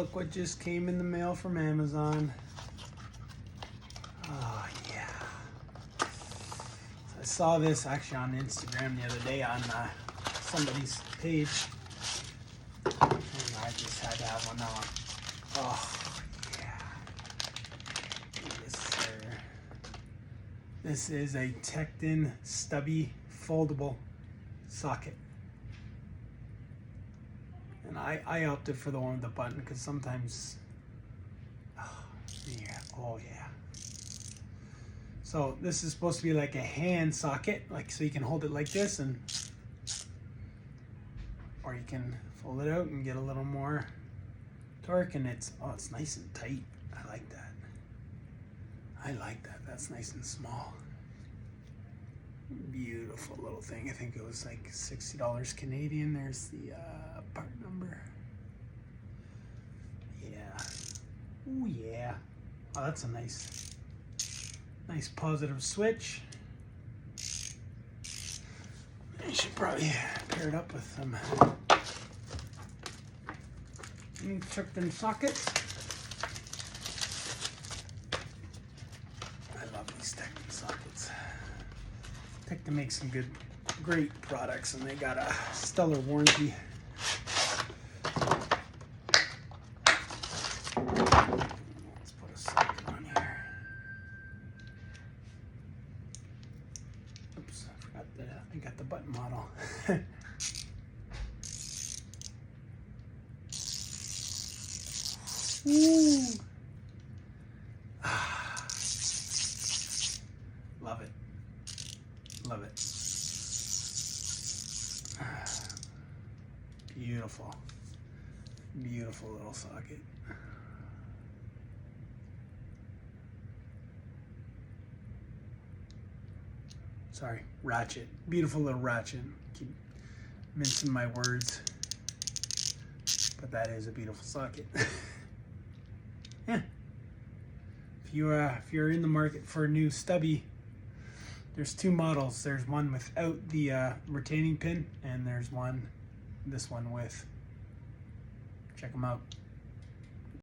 look what just came in the mail from Amazon. Oh, yeah. So I saw this actually on Instagram the other day on somebody's page. And I just had to have one on. Oh, yeah. Yes, sir. This is a Tekton stubby foldable socket. And I opted for the one with the button because sometimes, oh yeah. So this is supposed to be like a hand socket, like so you can hold it like this, and or you can fold it out and get a little more torque, and it's nice and tight. I like that. I like that. That's nice and small. Beautiful little thing. I think it was like $60 Canadian. There's the part number. Yeah. Oh yeah. Oh, that's a nice positive switch. You should probably pair it up with some tekton sockets. I love these tekton sockets. Tekton makes some great products, and they got a stellar warranty. Let's put a socket on here. Oops, I forgot I got the button model. Ooh. Love it. Love it. Beautiful. Beautiful little socket. Sorry, ratchet. Beautiful little ratchet. Keep mincing my words. But that is a beautiful socket. Yeah. If you're in the market for a new stubby, there's two models. There's one without the retaining pin, and there's this one with. Check them out.